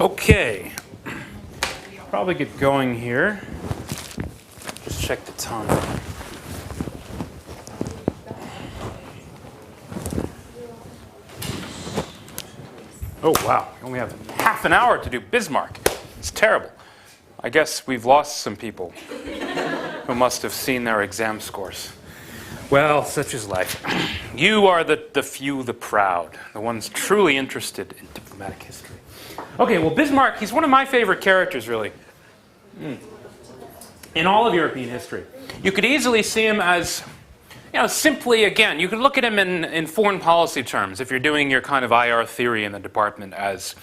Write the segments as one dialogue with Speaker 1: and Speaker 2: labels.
Speaker 1: Okay, probably get going here. Just check the time. Oh wow, we only have half an hour to do Bismarck. It's terrible. I guess we've lost some people who must have seen their exam scores. Well, such is life. You are the few, the proud, the ones truly interested in diplomatic history. Okay, well, Bismarck, he's one of my favorite characters, really, in all of European history. You could easily see him as, simply, again, you could look at him in foreign policy terms if you're doing your kind of IR theory in the department as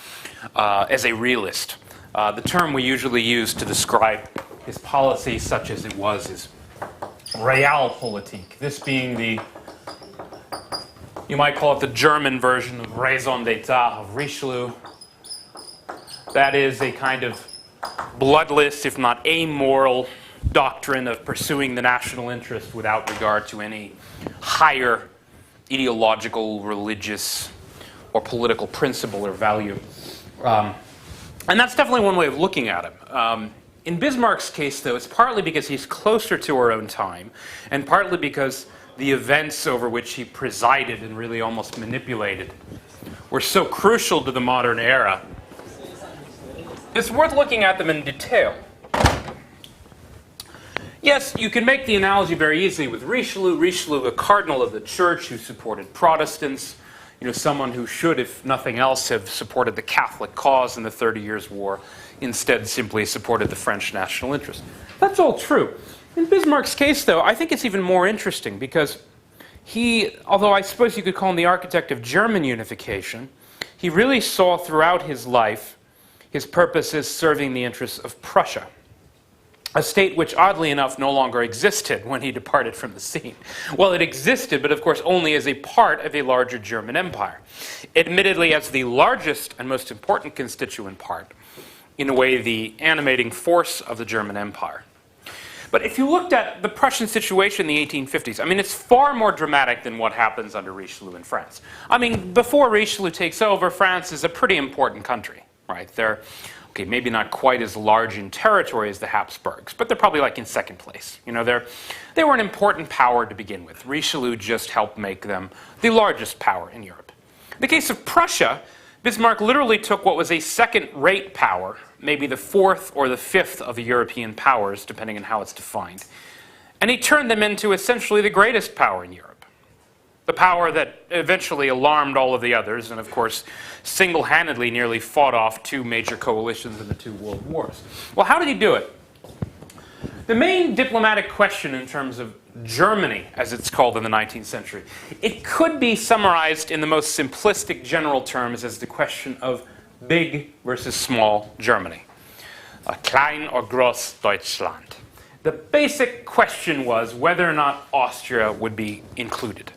Speaker 1: a realist. The term we usually use to describe his policy, such as it was, is Realpolitik. This being you might call it the German version of raison d'etat of Richelieu. That is a kind of bloodless, if not amoral, doctrine of pursuing the national interest without regard to any higher ideological, religious, or political principle or value. And that's definitely one way of looking at him. In Bismarck's case, though, it's partly because he's closer to our own time, and partly because the events over which he presided and really almost manipulated were so crucial to the modern era. It's worth looking at them in detail. Yes, you can make the analogy very easily with Richelieu. Richelieu, a cardinal of the church who supported Protestants, someone who should, if nothing else, have supported the Catholic cause in the 30 Years' War, instead simply supported the French national interest. That's all true. In Bismarck's case, though, I think it's even more interesting because although I suppose you could call him the architect of German unification, he really saw throughout his life his purpose as serving the interests of Prussia, a state which, oddly enough, no longer existed when he departed from the scene. Well, it existed, but of course only as a part of a larger German empire. Admittedly, as the largest and most important constituent part, in a way, the animating force of the German empire. But if you looked at the Prussian situation in the 1850s, it's far more dramatic than what happens under Richelieu in France. Before Richelieu takes over, France is a pretty important country. Right? They're, maybe not quite as large in territory as the Habsburgs, but they're probably in second place. They were an important power to begin with. Richelieu just helped make them the largest power in Europe. In the case of Prussia, Bismarck literally took what was a second-rate power, maybe the fourth or the fifth of the European powers, depending on how it's defined, and he turned them into essentially the greatest power in Europe. The power that eventually alarmed all of the others and, of course, single-handedly nearly fought off two major coalitions in the two world wars. Well, how did he do it? The main diplomatic question in terms of Germany, as it's called in the 19th century, it could be summarized in the most simplistic general terms as the question of big versus small Germany. Klein or groß Deutschland. The basic question was whether or not Austria would be included.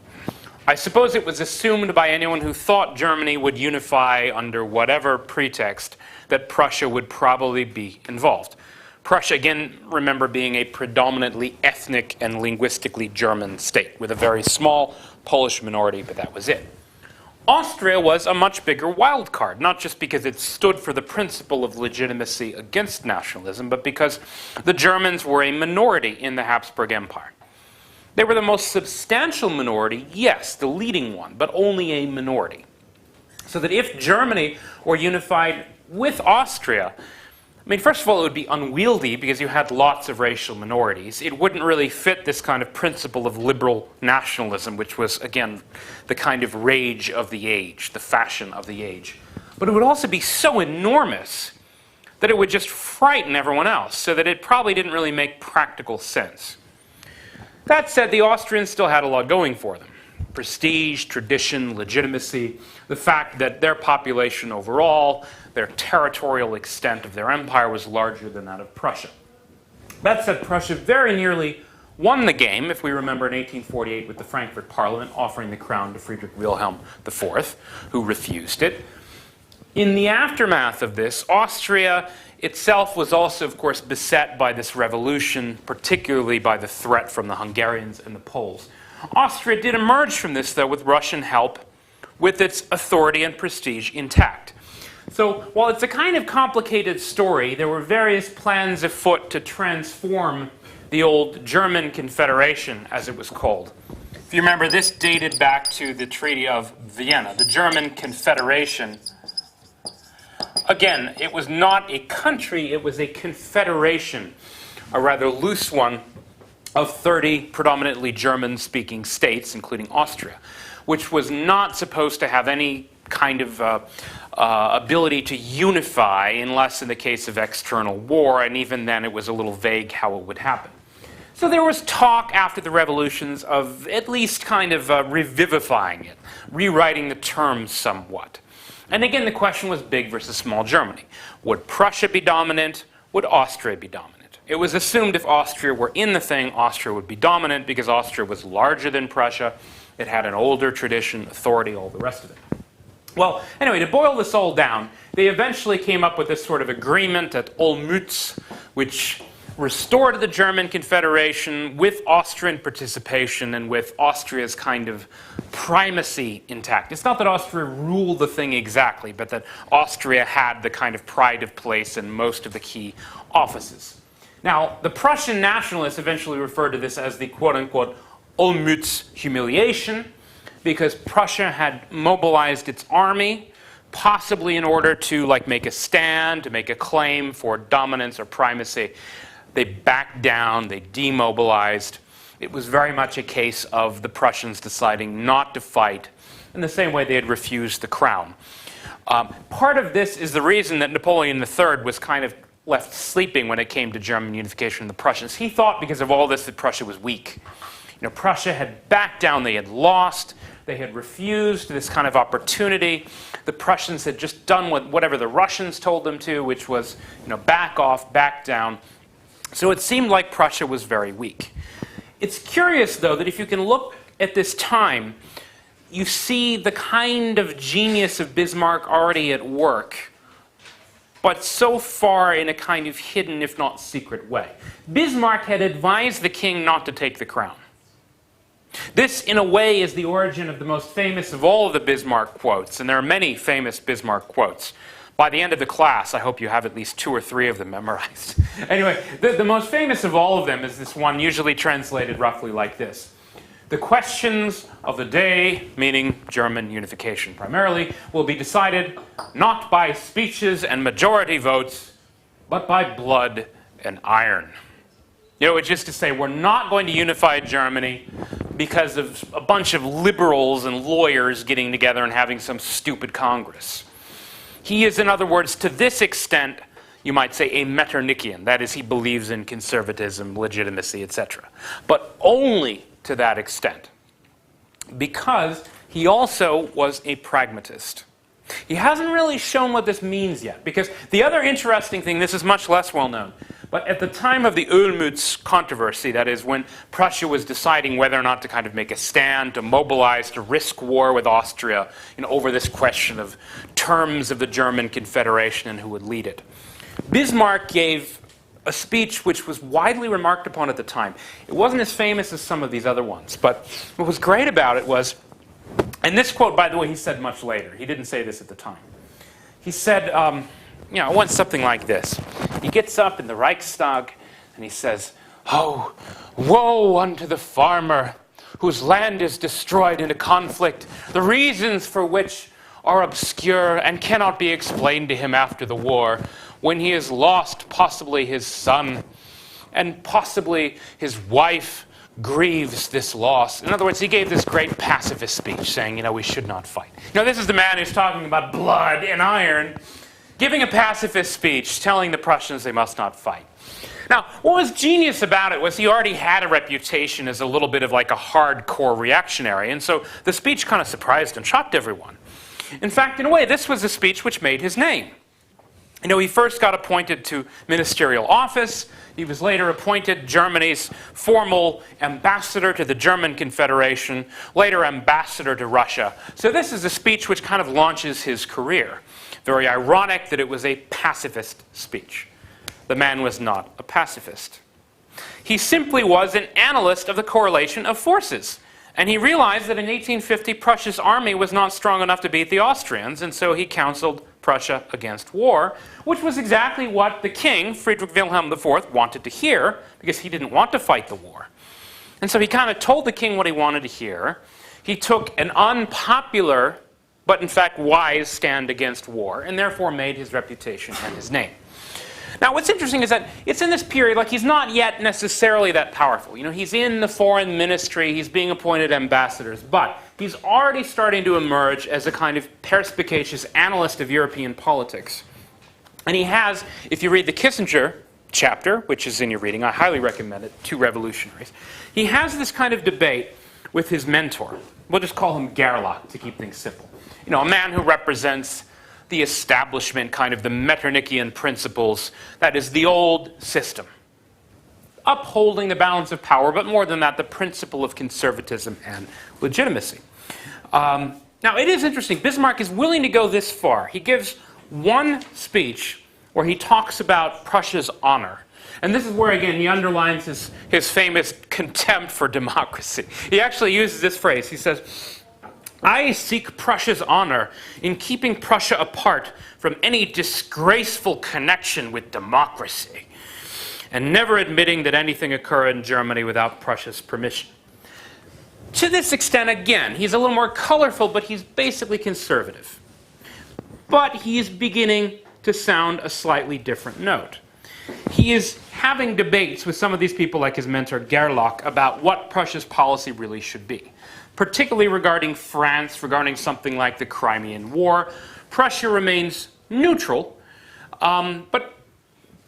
Speaker 1: I suppose it was assumed by anyone who thought Germany would unify under whatever pretext that Prussia would probably be involved. Prussia, again, remember, being a predominantly ethnic and linguistically German state with a very small Polish minority, but that was it. Austria was a much bigger wild card, not just because it stood for the principle of legitimacy against nationalism, but because the Germans were a minority in the Habsburg Empire. They were the most substantial minority, yes, the leading one, but only a minority. So that if Germany were unified with Austria, first of all, it would be unwieldy because you had lots of racial minorities. It wouldn't really fit this kind of principle of liberal nationalism, which was, again, the kind of rage of the age, the fashion of the age. But it would also be so enormous that it would just frighten everyone else, so that it probably didn't really make practical sense. That said, the Austrians still had a lot going for them. Prestige, tradition, legitimacy, the fact that their population overall, their territorial extent of their empire was larger than that of Prussia. That said, Prussia very nearly won the game, if we remember in 1848 with the Frankfurt Parliament offering the crown to Friedrich Wilhelm IV, who refused it. In the aftermath of this, Austria itself was also, of course, beset by this revolution, particularly by the threat from the Hungarians and the Poles. Austria did emerge from this, though, with Russian help, with its authority and prestige intact. So while it's a kind of complicated story, there were various plans afoot to transform the old German Confederation, as it was called. If you remember, this dated back to the Treaty of Vienna. The German Confederation, again, it was not a country, it was a confederation, a rather loose one, of 30 predominantly German-speaking states, including Austria, which was not supposed to have any kind of ability to unify unless in the case of external war, and even then it was a little vague how it would happen. So there was talk after the revolutions of at least kind of revivifying it, rewriting the terms somewhat. And again, the question was big versus small Germany. Would Prussia be dominant? Would Austria be dominant? It was assumed if Austria were in the thing, Austria would be dominant because Austria was larger than Prussia. It had an older tradition, authority, all the rest of it. Well, anyway, to boil this all down, they eventually came up with this sort of agreement at Olmütz, which restored the German Confederation with Austrian participation and with Austria's kind of primacy intact. It's not that Austria ruled the thing exactly, but that Austria had the kind of pride of place in most of the key offices. Now, the Prussian nationalists eventually referred to this as the quote-unquote Olmütz humiliation, because Prussia had mobilized its army, possibly in order to make a stand, to make a claim for dominance or primacy. They backed down, they demobilized. It was very much a case of the Prussians deciding not to fight in the same way they had refused the crown. Part of this is the reason that Napoleon III was kind of left sleeping when it came to German unification of the Prussians. He thought because of all this that Prussia was weak. You know, Prussia had backed down, they had lost, they had refused this kind of opportunity. The Prussians had just done whatever the Russians told them to, which was, back off, back down. So it seemed like Prussia was very weak. It's curious, though, that if you can look at this time, you see the kind of genius of Bismarck already at work, but so far in a kind of hidden, if not secret way. Bismarck had advised the king not to take the crown. This, in a way, is the origin of the most famous of all of the Bismarck quotes, and there are many famous Bismarck quotes. By the end of the class, I hope you have at least 2 or 3 of them memorized. Anyway, the most famous of all of them is this one, usually translated roughly like this. The questions of the day, meaning German unification primarily, will be decided not by speeches and majority votes, but by blood and iron. It's just to say we're not going to unify Germany because of a bunch of liberals and lawyers getting together and having some stupid Congress. He is, in other words, to this extent, you might say, a Metternichian. That is, he believes in conservatism, legitimacy, etc. But only to that extent, because he also was a pragmatist. He hasn't really shown what this means yet, because the other interesting thing, this is much less well known, but at the time of the Olmütz controversy, that is when Prussia was deciding whether or not to kind of make a stand, to mobilize, to risk war with Austria, over this question of terms of the German Confederation and who would lead it, Bismarck gave a speech which was widely remarked upon at the time. It wasn't as famous as some of these other ones, but what was great about it was, and this quote, by the way, he said much later. He didn't say this at the time. He said, it went something like this. He gets up in the Reichstag and he says, "Oh, woe unto the farmer whose land is destroyed in a conflict, the reasons for which are obscure and cannot be explained to him after the war, when he has lost possibly his son and possibly his wife grieves this loss." In other words, he gave this great pacifist speech saying, we should not fight. This is the man who's talking about blood and iron, giving a pacifist speech, telling the Prussians they must not fight. Now, what was genius about it was he already had a reputation as a little bit of like a hardcore reactionary, and so the speech kind of surprised and shocked everyone. In fact, in a way, this was a speech which made his name. He first got appointed to ministerial office. He was later appointed Germany's formal ambassador to the German Confederation, later ambassador to Russia. So this is a speech which kind of launches his career. Very ironic that it was a pacifist speech. The man was not a pacifist. He simply was an analyst of the correlation of forces. And he realized that in 1850, Prussia's army was not strong enough to beat the Austrians, and so he counseled Prussia against war, which was exactly what the king, Friedrich Wilhelm IV, wanted to hear, because he didn't want to fight the war. And so he kind of told the king what he wanted to hear. He took an unpopular, but in fact wise stand against war, and therefore made his reputation and his name. Now what's interesting is that it's in this period, like he's not yet necessarily that powerful. You know, he's in the foreign ministry, he's being appointed ambassadors, but he's already starting to emerge as a kind of perspicacious analyst of European politics. And he has, if you read the Kissinger chapter, which is in your reading, I highly recommend it, Two Revolutionaries, he has this kind of debate with his mentor. We'll just call him Gerlach to keep things simple. You know, a man who represents the establishment, kind of the Metternichian principles, that is the old system, upholding the balance of power, but more than that, the principle of conservatism and legitimacy. Now, it is interesting. Bismarck is willing to go this far. He gives one speech where he talks about Prussia's honor. And this is where, again, he underlines his famous contempt for democracy. He actually uses this phrase. He says, "I seek Prussia's honor in keeping Prussia apart from any disgraceful connection with democracy, and never admitting that anything occur in Germany without Prussia's permission." To this extent, again, he's a little more colorful, but he's basically conservative. But he is beginning to sound a slightly different note. He is having debates with some of these people, like his mentor Gerlach, about what Prussia's policy really should be, particularly regarding France, regarding something like the Crimean War. Prussia remains neutral, but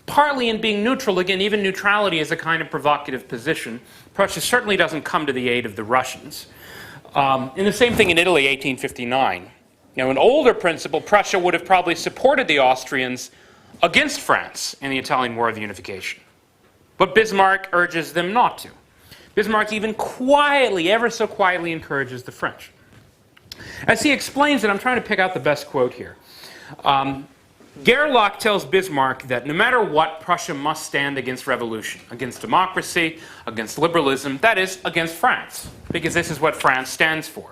Speaker 1: partly in being neutral, again, even neutrality is a kind of provocative position. Prussia certainly doesn't come to the aid of the Russians. And the same thing in Italy, 1859. Now, an older principle, Prussia would have probably supported the Austrians against France in the Italian War of Unification. But Bismarck urges them not to. Bismarck even quietly, ever so quietly, encourages the French. As he explains it, I'm trying to pick out the best quote here. Gerlach tells Bismarck that no matter what, Prussia must stand against revolution, against democracy, against liberalism, that is, against France, because this is what France stands for.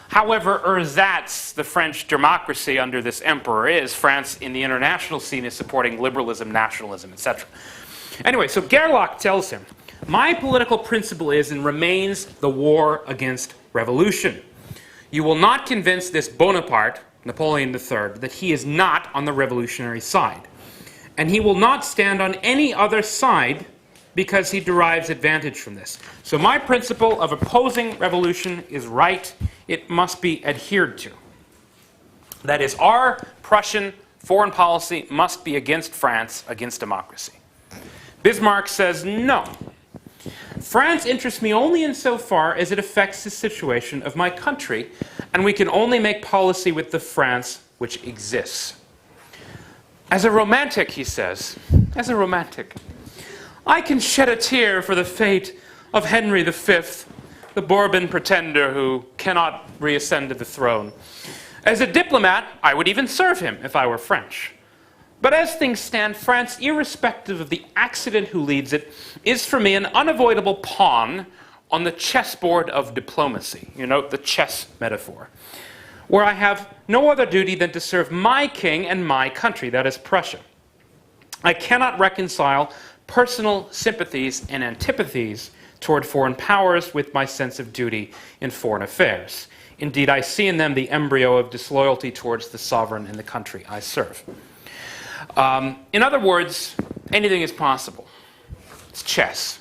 Speaker 1: However ersatz the French democracy under this emperor is, France in the international scene is supporting liberalism, nationalism, etc. Anyway, so Gerlach tells him, "My political principle is and remains the war against revolution. You will not convince this Bonaparte, Napoleon III, that he is not on the revolutionary side. And he will not stand on any other side because he derives advantage from this. So my principle of opposing revolution is right. It must be adhered to. That is, our Prussian foreign policy must be against France, against democracy." Bismarck says, "No. France interests me only insofar as it affects the situation of my country, and we can only make policy with the France which exists." As a romantic, he says, as a romantic, I can shed a tear for the fate of Henry V, the Bourbon pretender who cannot reascend to the throne. As a diplomat, I would even serve him if I were French. But as things stand, France, irrespective of the accident who leads it, is for me an unavoidable pawn on the chessboard of diplomacy. You note the chess metaphor. Where I have no other duty than to serve my king and my country, that is Prussia. I cannot reconcile personal sympathies and antipathies toward foreign powers with my sense of duty in foreign affairs. Indeed, I see in them the embryo of disloyalty towards the sovereign and the country I serve. In other words, anything is possible. It's chess.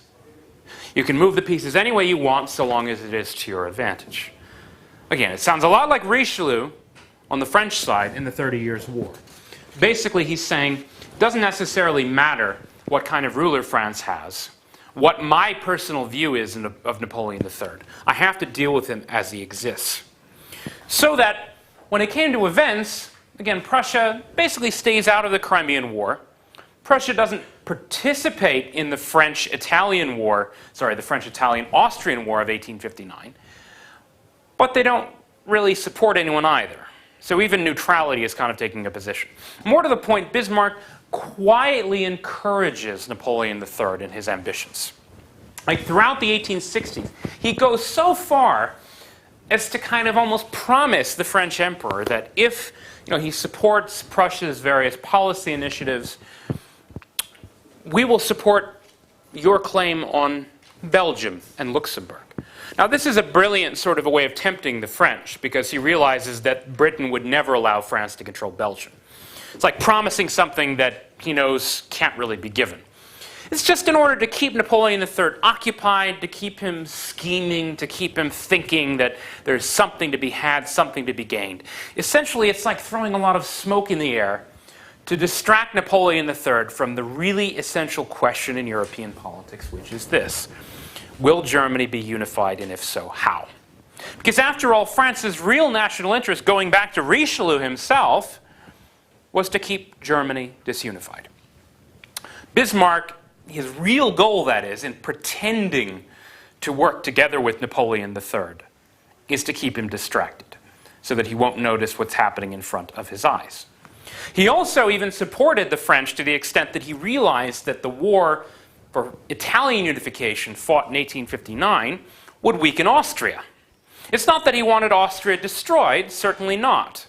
Speaker 1: You can move the pieces any way you want so long as it is to your advantage. Again, it sounds a lot like Richelieu on the French side in the 30 Years' War. Basically, he's saying it doesn't necessarily matter what kind of ruler France has, what my personal view is of Napoleon III. I have to deal with him as he exists. So that when it came to events, again, Prussia basically stays out of the Crimean War. Prussia doesn't participate in the French-Italian War, the French-Italian-Austrian War of 1859. But they don't really support anyone either. So even neutrality is kind of taking a position. More to the point, Bismarck quietly encourages Napoleon III in his ambitions. Like throughout the 1860s, he goes so far as to kind of almost promise the French emperor that if he supports Prussia's various policy initiatives, we will support your claim on Belgium and Luxembourg. Now, this is a brilliant sort of a way of tempting the French, because he realizes that Britain would never allow France to control Belgium. It's like promising something that he knows can't really be given. It's just in order to keep Napoleon III occupied, to keep him scheming, to keep him thinking that there's something to be had, something to be gained. Essentially, it's like throwing a lot of smoke in the air to distract Napoleon III from the really essential question in European politics, which is this: will Germany be unified, and if so, how? Because after all, France's real national interest, going back to Richelieu himself, was to keep Germany disunified. Bismarck, his real goal, that is, in pretending to work together with Napoleon III, is to keep him distracted so that he won't notice what's happening in front of his eyes. He also even supported the French to the extent that he realized that the war for Italian unification fought in 1859 would weaken Austria. It's not that he wanted Austria destroyed, certainly not.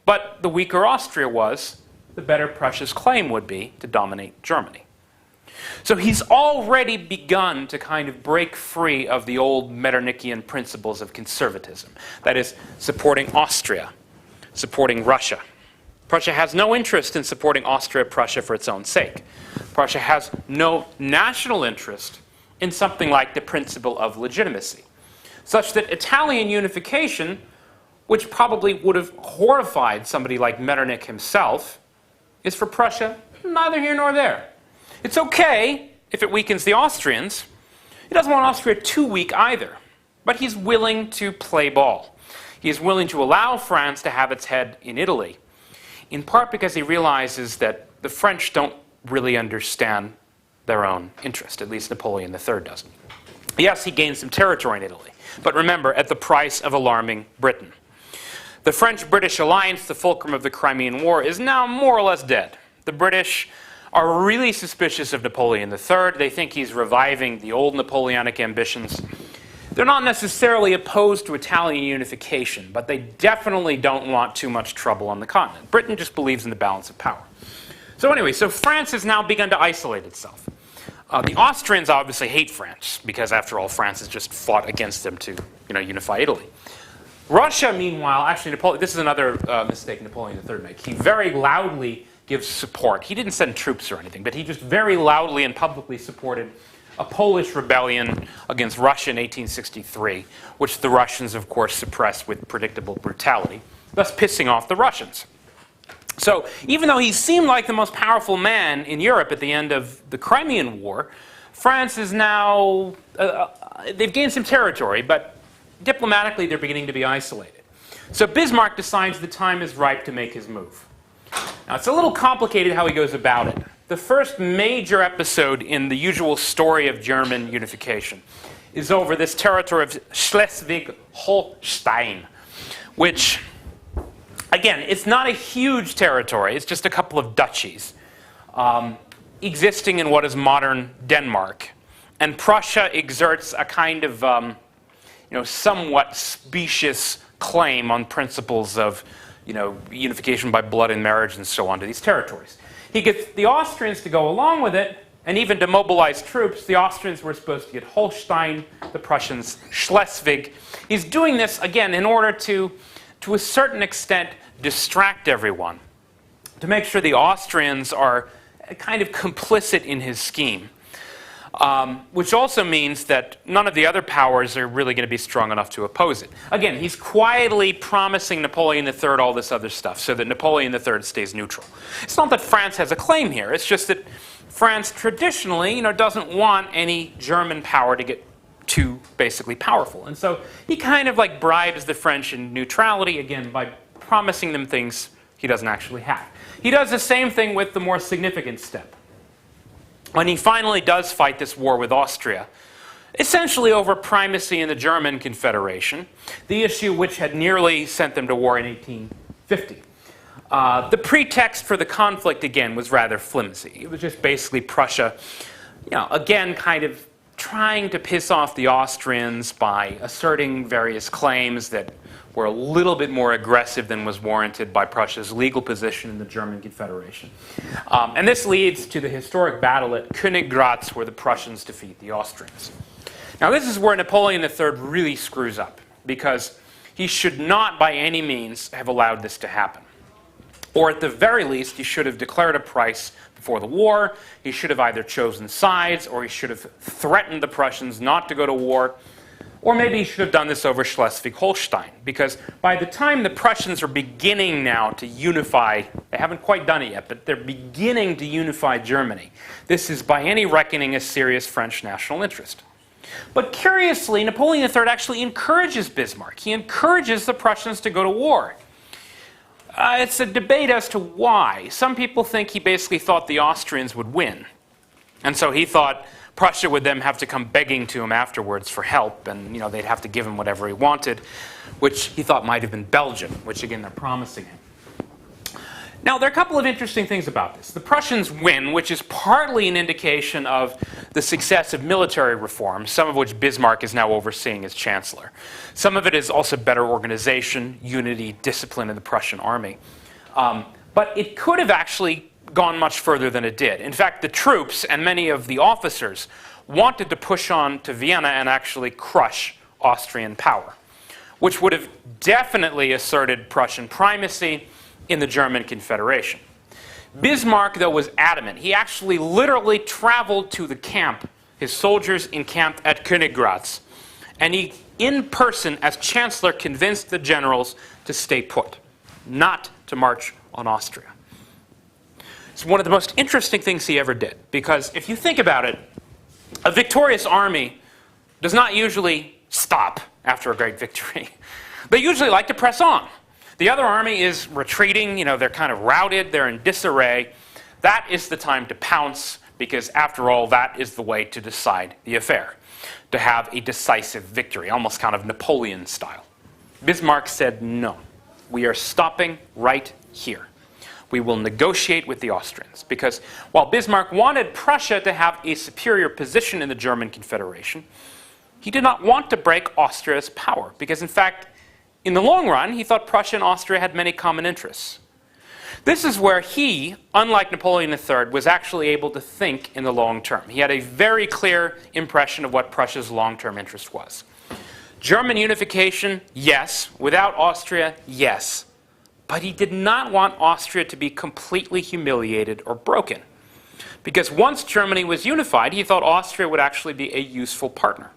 Speaker 1: But the weaker Austria was, the better Prussia's claim would be to dominate Germany. So he's already begun to kind of break free of the old Metternichian principles of conservatism. That is, supporting Austria, supporting Russia. Prussia has no interest in supporting Austria-Prussia for its own sake. Prussia has no national interest in something like the principle of legitimacy, such that Italian unification, which probably would have horrified somebody like Metternich himself, is for Prussia neither here nor there. It's okay if it weakens the Austrians. He doesn't want Austria too weak either, but he's willing to play ball. He is willing to allow France to have its head in Italy, in part because he realizes that the French don't really understand their own interest. At least Napoleon III doesn't. Yes, he gained some territory in Italy, but remember, at the price of alarming Britain. The French-British alliance, the fulcrum of the Crimean War, is now more or less dead. The British are really suspicious of Napoleon III. They think he's reviving the old Napoleonic ambitions. They're not necessarily opposed to Italian unification, but they definitely don't want too much trouble on the continent. Britain just believes in the balance of power. So anyway, so France has now begun to isolate itself. The Austrians obviously hate France, because after all, France has just fought against them to unify Italy. Russia, meanwhile, actually, this is another mistake Napoleon III made. He very loudly gives support. He didn't send troops or anything, but he just very loudly and publicly supported a Polish rebellion against Russia in 1863, which the Russians, of course, suppressed with predictable brutality, thus pissing off the Russians. So even though he seemed like the most powerful man in Europe at the end of the Crimean War, France is now, they've gained some territory, but diplomatically they're beginning to be isolated. So Bismarck decides the time is ripe to make his move. Now, it's a little complicated how he goes about it. The first major episode in the usual story of German unification is over this territory of Schleswig-Holstein, which, again, it's not a huge territory. It's just a couple of duchies existing in what is modern Denmark. And Prussia exerts a kind of somewhat specious claim on principles of unification by blood and marriage and so on to these territories. He gets the Austrians to go along with it, and even to mobilize troops. The Austrians were supposed to get Holstein, the Prussians Schleswig. He's doing this, again, in order to a certain extent, distract everyone, to make sure the Austrians are kind of complicit in his scheme. Which also means that none of the other powers are really going to be strong enough to oppose it. Again, he's quietly promising Napoleon III all this other stuff so that Napoleon III stays neutral. It's not that France has a claim here. It's just that France traditionally, doesn't want any German power to get too basically powerful. And so he kind of like bribes the French in neutrality, again, by promising them things he doesn't actually have. He does the same thing with the more significant step. When he finally does fight this war with Austria, essentially over primacy in the German Confederation, the issue which had nearly sent them to war in 1850. The pretext for the conflict, again, was rather flimsy. It was just basically Prussia, again, kind of trying to piss off the Austrians by asserting various claims that were a little bit more aggressive than was warranted by Prussia's legal position in the German Confederation. And this leads to the historic battle at Königgrätz, where the Prussians defeat the Austrians. Now, this is where Napoleon III really screws up, because he should not by any means have allowed this to happen. Or at the very least, he should have declared a price before the war. He should have either chosen sides, or he should have threatened the Prussians not to go to war. Or maybe he should have done this over Schleswig-Holstein, because by the time the Prussians are beginning now to unify, they haven't quite done it yet, but they're beginning to unify Germany. This is by any reckoning a serious French national interest. But curiously, Napoleon III actually encourages Bismarck. He encourages the Prussians to go to war. It's a debate as to why. Some people think he basically thought the Austrians would win. And so he thought Prussia would then have to come begging to him afterwards for help, and they'd have to give him whatever he wanted, which he thought might have been Belgium, which again they're promising him. Now, there are a couple of interesting things about this. The Prussians win, which is partly an indication of the success of military reforms, some of which Bismarck is now overseeing as chancellor. Some of it is also better organization, unity, discipline in the Prussian army. But it could have actually gone much further than it did. In fact, the troops and many of the officers wanted to push on to Vienna and actually crush Austrian power, which would have definitely asserted Prussian primacy in the German Confederation. Bismarck, though, was adamant. He actually literally traveled to the camp, his soldiers encamped at Königgrätz, and he, in person, as chancellor, convinced the generals to stay put, not to march on Austria. It's one of the most interesting things he ever did, because if you think about it, a victorious army does not usually stop after a great victory. They usually like to press on. The other army is retreating, they're kind of routed, they're in disarray. That is the time to pounce, because after all, that is the way to decide the affair, to have a decisive victory, almost kind of Napoleon style. Bismarck said, no, we are stopping right here. We will negotiate with the Austrians, because while Bismarck wanted Prussia to have a superior position in the German Confederation, he did not want to break Austria's power, because in fact, in the long run, he thought Prussia and Austria had many common interests. This is where he, unlike Napoleon III, was actually able to think in the long term. He had a very clear impression of what Prussia's long-term interest was. German unification, yes. Without Austria, yes. But he did not want Austria to be completely humiliated or broken. Because once Germany was unified, he thought Austria would actually be a useful partner.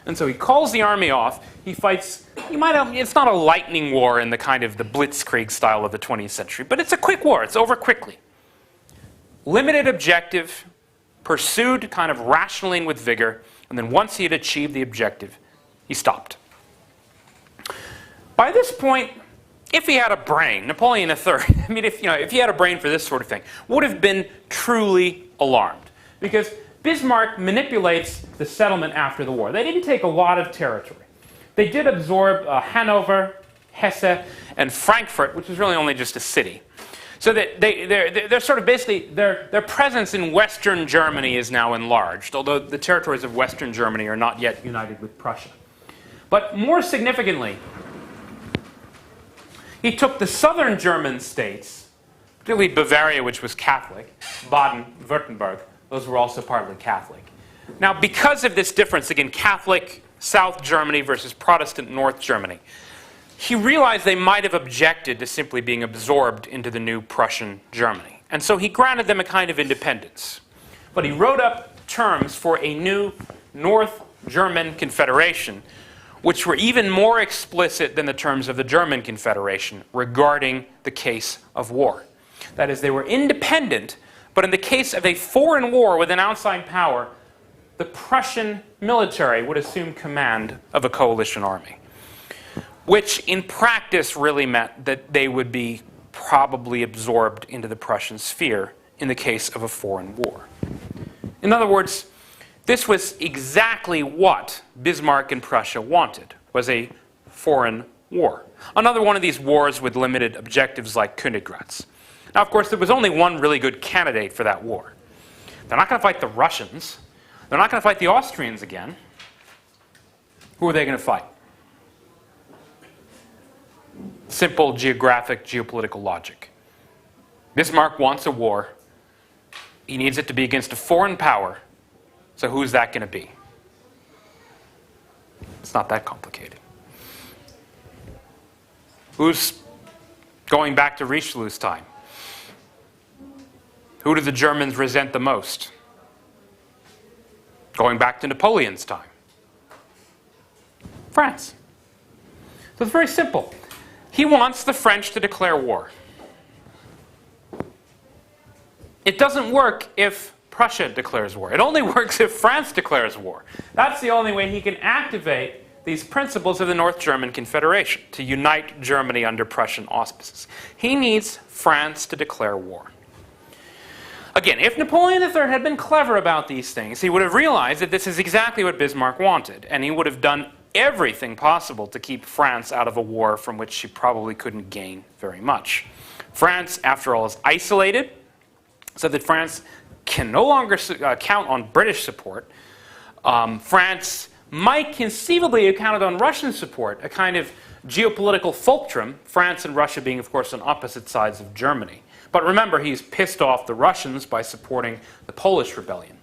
Speaker 1: And so he calls the army off. He fights, it's not a lightning war in the kind of the blitzkrieg style of the 20th century, but it's a quick war. It's over quickly. Limited objective, pursued kind of rationally and with vigor, and then once he had achieved the objective, he stopped. By this point, if he had a brain, Napoleon III, if he had a brain for this sort of thing, would have been truly alarmed. Because Bismarck manipulates the settlement after the war. They didn't take a lot of territory. They did absorb Hanover, Hesse, and Frankfurt, which was really only just a city. So that they're sort of basically, their presence in Western Germany is now enlarged, although the territories of Western Germany are not yet united with Prussia. But more significantly, he took the southern German states, particularly Bavaria, which was Catholic, Baden-Württemberg, those were also partly Catholic. Now, because of this difference, again, Catholic South Germany versus Protestant North Germany, he realized they might have objected to simply being absorbed into the new Prussian Germany. And so he granted them a kind of independence. But he wrote up terms for a new North German Confederation, which were even more explicit than the terms of the German Confederation regarding the case of war. That is, they were independent, but in the case of a foreign war with an outside power, the Prussian military would assume command of a coalition army, which in practice really meant that they would be probably absorbed into the Prussian sphere in the case of a foreign war. In other words, this was exactly what Bismarck and Prussia wanted, was a foreign war. Another one of these wars with limited objectives like Königgrätz. Now, of course, there was only one really good candidate for that war. They're not going to fight the Russians. They're not going to fight the Austrians again. Who are they going to fight? Simple geographic, geopolitical logic. Bismarck wants a war. He needs it to be against a foreign power. So who's that going to be? It's not that complicated. Who's going back to Richelieu's time? Who do the Germans resent the most? Going back to Napoleon's time. France. So it's very simple. He wants the French to declare war. It doesn't work if Prussia declares war. It only works if France declares war. That's the only way he can activate these principles of the North German Confederation, to unite Germany under Prussian auspices. He needs France to declare war. Again, if Napoleon III had been clever about these things, he would have realized that this is exactly what Bismarck wanted, and he would have done everything possible to keep France out of a war from which she probably couldn't gain very much. France, after all, is isolated, so that France can no longer count on British support. France might conceivably have counted on Russian support, a kind of geopolitical fulcrum, France and Russia being, of course, on opposite sides of Germany. But remember, he's pissed off the Russians by supporting the Polish rebellion.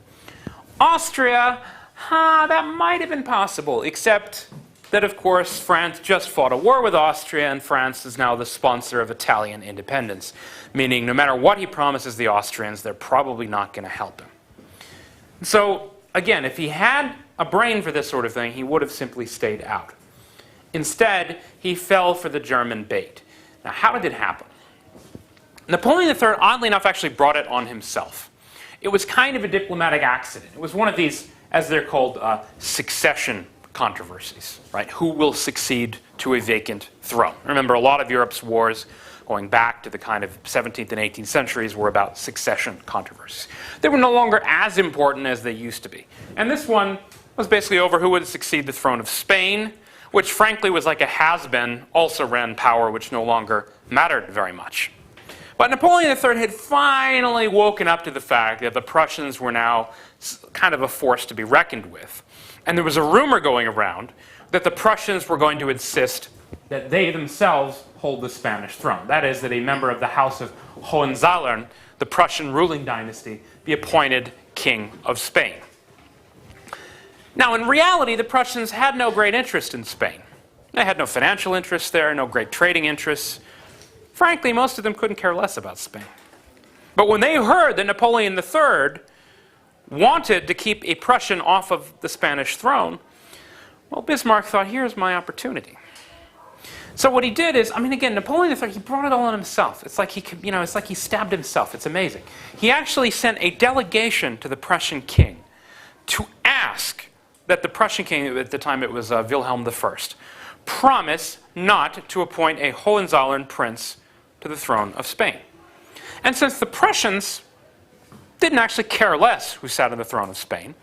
Speaker 1: Austria, that might have been possible, except that, of course, France just fought a war with Austria, and France is now the sponsor of Italian independence, meaning no matter what he promises the Austrians, they're probably not going to help him. So, again, if he had a brain for this sort of thing, he would have simply stayed out. Instead, he fell for the German bait. Now, how did it happen? Napoleon III, oddly enough, actually brought it on himself. It was kind of a diplomatic accident. It was one of these, as they're called, succession controversies, right? Who will succeed to a vacant throne? Remember, a lot of Europe's wars going back to the kind of 17th and 18th centuries were about succession controversies. They were no longer as important as they used to be. And this one was basically over who would succeed the throne of Spain, which frankly was like a has-been, also ran power which no longer mattered very much. But Napoleon III had finally woken up to the fact that the Prussians were now kind of a force to be reckoned with. And there was a rumor going around that the Prussians were going to insist that they themselves hold the Spanish throne. That is, that a member of the House of Hohenzollern, the Prussian ruling dynasty, be appointed king of Spain. Now, in reality, the Prussians had no great interest in Spain. They had no financial interests there, no great trading interests. Frankly, most of them couldn't care less about Spain. But when they heard that Napoleon III wanted to keep a Prussian off of the Spanish throne, well, Bismarck thought, here's my opportunity. So what he did is, again, Napoleon III, he brought it all on himself. It's like it's like he stabbed himself. It's amazing. He actually sent a delegation to the Prussian king to ask that the Prussian king, at the time it was Wilhelm I, promise not to appoint a Hohenzollern prince to the throne of Spain. And since the Prussians didn't actually care less who sat on the throne of Spain,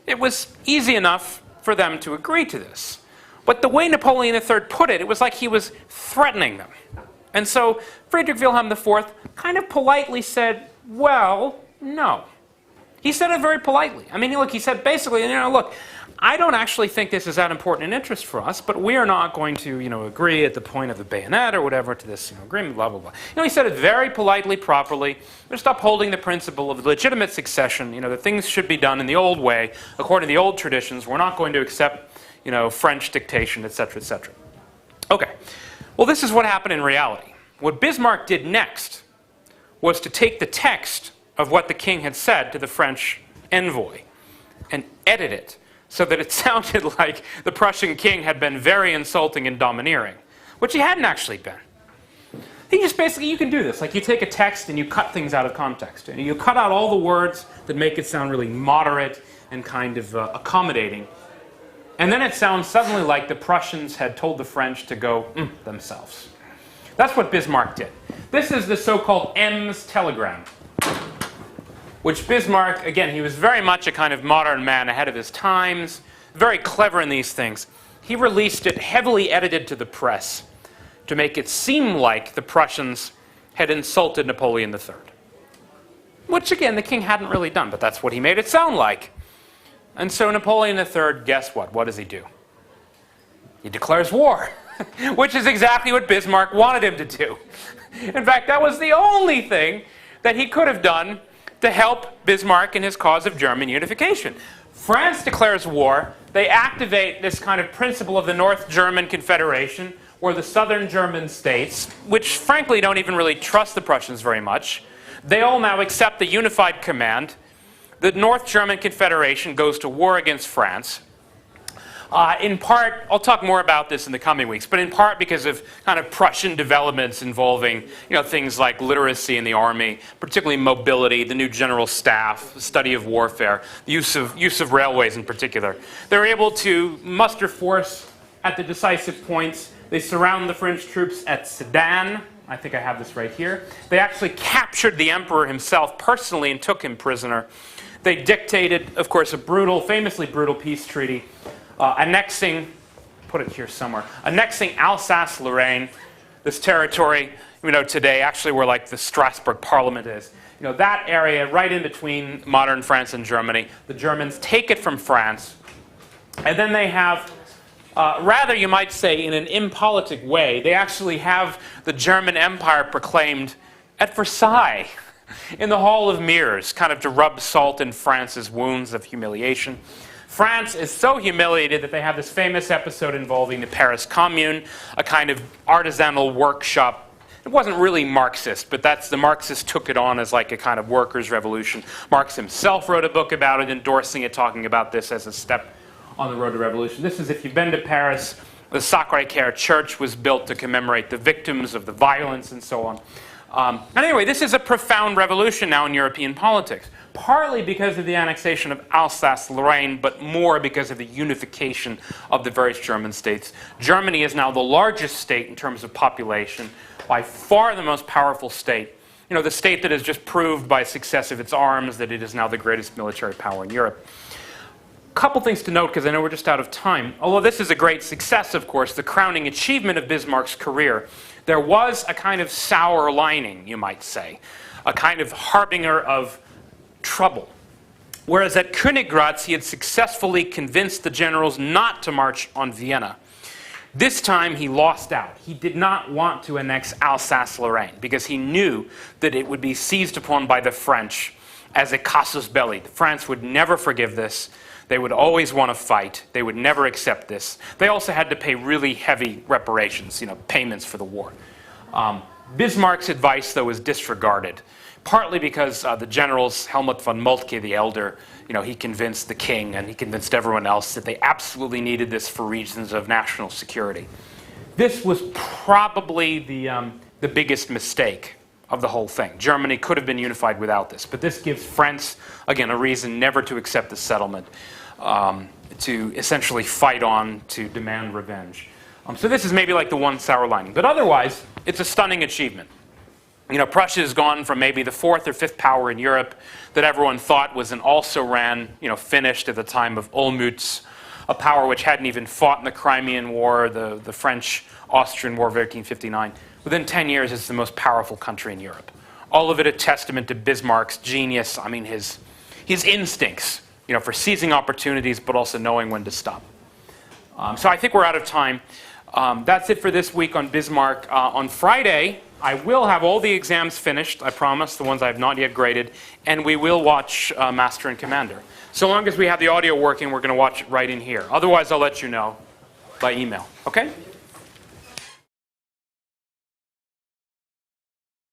Speaker 1: it was easy enough for them to agree to this. But the way Napoleon III put it, it was like he was threatening them. And so Friedrich Wilhelm IV kind of politely said, well, no. He said it very politely. Look, he said basically, look, I don't actually think this is that important an interest for us, but we are not going to, agree at the point of the bayonet or whatever to this, agreement, blah, blah, blah. He said it very politely, properly, just upholding the principle of legitimate succession, that things should be done in the old way, according to the old traditions. We're not going to accept, French dictation, etc., etc. Okay. Well, this is what happened in reality. What Bismarck did next was to take the text of what the king had said to the French envoy and edit it so that it sounded like the Prussian king had been very insulting and domineering, which he hadn't actually been. He just basically, you can do this. Like you take a text and you cut things out of context. And you cut out all the words that make it sound really moderate and kind of accommodating. And then it sounds suddenly like the Prussians had told the French to go themselves. That's what Bismarck did. This is the so-called Ems telegram, which Bismarck, again, he was very much a kind of modern man ahead of his times, very clever in these things. He released it heavily edited to the press to make it seem like the Prussians had insulted Napoleon III. Which, again, the king hadn't really done, but that's what he made it sound like. And so Napoleon III, guess what? What does he do? He declares war, which is exactly what Bismarck wanted him to do. In fact, that was the only thing that he could have done to help Bismarck in his cause of German unification. France declares war. They activate this kind of principle of the North German Confederation, or the Southern German states, which frankly don't even really trust the Prussians very much. They all now accept the unified command. The North German Confederation goes to war against France. In part, I'll talk more about this in the coming weeks, but in part because of kind of Prussian developments involving things like literacy in the army, particularly mobility, the new general staff, the study of warfare, the use of railways in particular. They're able to muster force at the decisive points. They surround the French troops at Sedan. I think I have this right here. They actually captured the emperor himself personally and took him prisoner. They dictated, of course, a famously brutal peace treaty, annexing Alsace-Lorraine, this territory, today, actually where like the Strasbourg Parliament is. That area right in between modern France and Germany. The Germans take it from France, and then they have, rather you might say in an impolitic way, they actually have the German Empire proclaimed at Versailles, in the Hall of Mirrors, kind of to rub salt in France's wounds of humiliation. France is so humiliated that they have this famous episode involving the Paris Commune, a kind of artisanal workshop. It wasn't really Marxist, but the Marxists took it on as like a kind of workers' revolution. Marx himself wrote a book about it, endorsing it, talking about this as a step on the road to revolution. This is, if you've been to Paris, the Sacré-Cœur Church was built to commemorate the victims of the violence and so on. And anyway, this is a profound revolution now in European politics, partly because of the annexation of Alsace-Lorraine, but more because of the unification of the various German states. Germany is now the largest state in terms of population, by far the most powerful state. The state that has just proved by success of its arms that it is now the greatest military power in Europe. A couple things to note, because I know we're just out of time. Although this is a great success, of course, the crowning achievement of Bismarck's career, there was a kind of sour lining, you might say, a kind of harbinger of trouble. Whereas at Königgrätz, he had successfully convinced the generals not to march on Vienna. This time, he lost out. He did not want to annex Alsace-Lorraine because he knew that it would be seized upon by the French as a casus belli. France would never forgive this. They would always want to fight. They would never accept this. They also had to pay really heavy reparations, payments for the war. Bismarck's advice, though, was disregarded, partly because the generals, Helmut von Moltke the Elder, he convinced the king and he convinced everyone else that they absolutely needed this for reasons of national security. This was probably the biggest mistake of the whole thing. Germany could have been unified without this, but this gives France, again, a reason never to accept the settlement, to essentially fight on, to demand revenge. So this is maybe like the one sour lining, but otherwise, it's a stunning achievement. Prussia has gone from maybe the fourth or fifth power in Europe that everyone thought was an also-ran, finished at the time of Olmütz, a power which hadn't even fought in the Crimean War, the French-Austrian War of 1859. Within 10 years, it's the most powerful country in Europe. All of it a testament to Bismarck's genius, his instincts, for seizing opportunities, but also knowing when to stop. So I think we're out of time. That's it for this week on Bismarck. On Friday, I will have all the exams finished, I promise, the ones I have not yet graded, and we will watch Master and Commander. So long as we have the audio working, we're going to watch it right in here. Otherwise, I'll let you know by email. Okay?